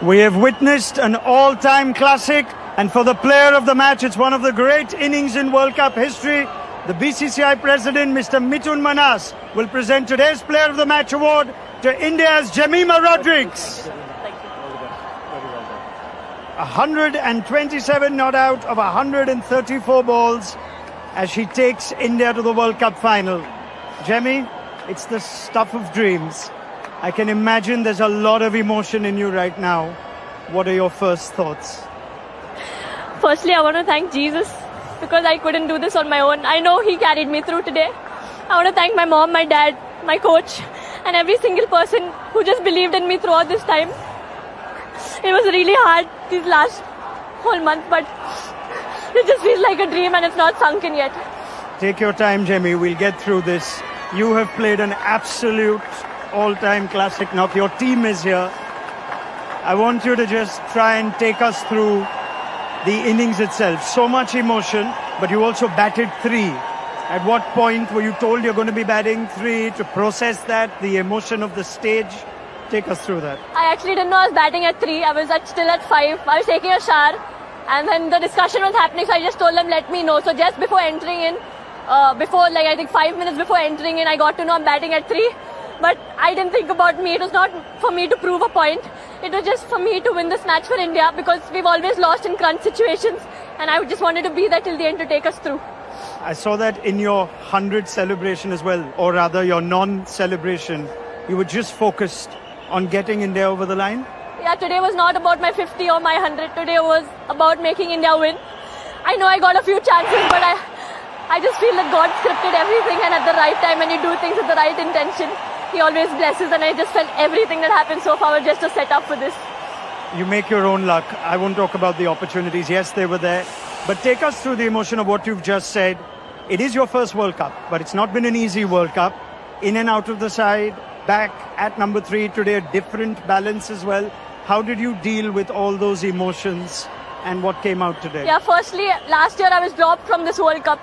We have witnessed an all-time classic, and for the player of the match, it's one of the great innings in World Cup history. The BCCI president, Mr. Mithun Manas, will present today's Player of the Match award to India's Jemimah Rodrigues. 127 not out of 134 balls as she takes India to the World Cup final. Jemmy, it's the stuff of dreams. I can imagine there's a lot of emotion in you right now. What are your first thoughts? Firstly, I want to thank Jesus because I couldn't do this on my own. I know He carried me through today. I want to thank my mom, my dad, my coach, and every single person who just believed in me throughout this time. It was really hard these last whole month, but it just feels like a dream and it's not sunk in yet. Take your time, Jemmy. We'll get through this. You have played an absolute all-time classic knock. Your team is here. I want you to just try and take us through the innings itself. So much emotion, but you also batted 3. At what point were you told you're going to be batting 3 to process that, the emotion of the stage? Take us through that. I actually didn't know I was batting at 3. I was still at 5. I was taking a shower and then the discussion was happening, so I just told them, let me know. So just before entering in, I think 5 minutes before entering in, I got to know I'm batting at 3. But I didn't think about me. It was not for me to prove a point. It was just for me to win this match for India because we've always lost in crunch situations and I just wanted to be there till the end to take us through. I saw that in your 100 celebration as well, or rather your non-celebration. You were just focused on getting India over the line? Yeah, today was not about my 50 or my 100. Today was about making India win. I know I got a few chances, but I just feel that God scripted everything and at the right time when you do things with the right intention, He always blesses, and I just felt everything that happened so far was just a setup for this. You make your own luck. I won't talk about the opportunities. Yes, they were there. But take us through the emotion of what you've just said. It is your first World Cup, but it's not been an easy World Cup. In and out of the side, back at number 3 today, a different balance as well. How did you deal with all those emotions and what came out today? Yeah, firstly, last year I was dropped from this World Cup.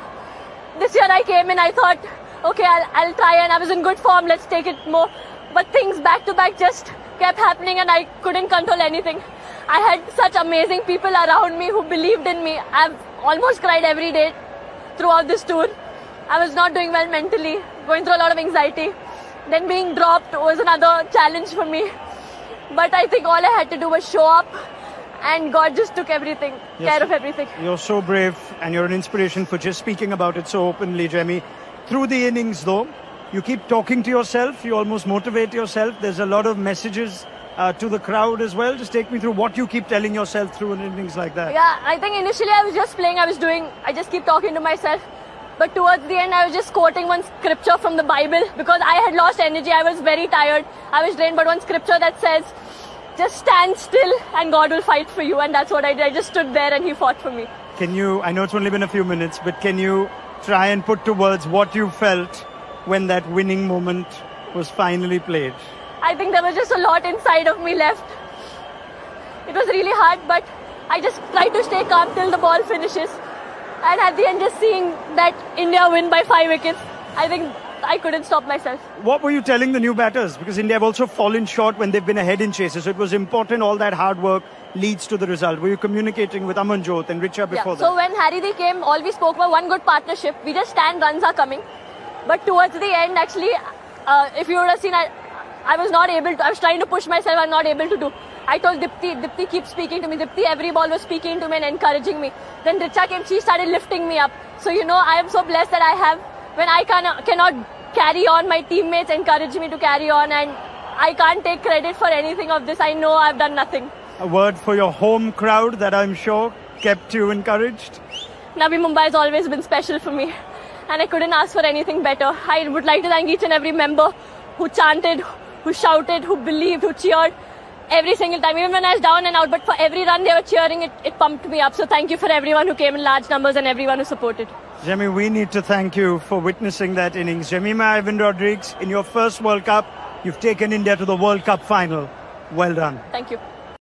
This year I came in, I thought, okay, I'll try, and I was in good form, let's take it more. But things back to back just kept happening and I couldn't control anything. I had such amazing people around me who believed in me. I've almost cried every day throughout this tour. I was not doing well mentally, going through a lot of anxiety. Then being dropped was another challenge for me. But I think all I had to do was show up and God just took everything, care of everything. You're so brave and you're an inspiration for just speaking about it so openly, Jemmy. Through the innings though, you keep talking to yourself, you almost motivate yourself. There's a lot of messages to the crowd as well. Just take me through what you keep telling yourself through an innings like that. Yeah, I think initially I was just playing, I just keep talking to myself. But towards the end I was just quoting one scripture from the Bible because I had lost energy, I was very tired, I was drained, but one scripture that says, just stand still and God will fight for you, and that's what I did. I just stood there and He fought for me. Can you, I know it's only been a few minutes, but can you try and put to words what you felt when that winning moment was finally played? I think there was just a lot inside of me left. It was really hard, but I just tried to stay calm till the ball finishes. And at the end, just seeing that India win by 5 wickets, I think I couldn't stop myself. What were you telling the new batters? Because India have also fallen short when they've been ahead in chases. So it was important all that hard work leads to the result. Were you communicating with Amanjot and Richa before that? So when Harry came, all we spoke about one good partnership. We just stand, runs are coming. But towards the end, actually, if you would have seen, I was not able to. I was trying to push myself, I'm not able to do. I told Dipti keep speaking to me. Dipti every ball was speaking to me and encouraging me. Then Richa came, she started lifting me up. So I am so blessed that I have, when I cannot carry on, my teammates encourage me to carry on, and I can't take credit for anything of this. I know I've done nothing. A word for your home crowd that I'm sure kept you encouraged? Navi Mumbai has always been special for me, and I couldn't ask for anything better. I would like to thank each and every member who chanted, who shouted, who believed, who cheered every single time, even when I was down and out. But for every run they were cheering, it pumped me up. So thank you for everyone who came in large numbers and everyone who supported. Jemmy, we need to thank you for witnessing that innings. Jemimah Rodrigues, in your first World Cup, you've taken India to the World Cup final. Well done. Thank you.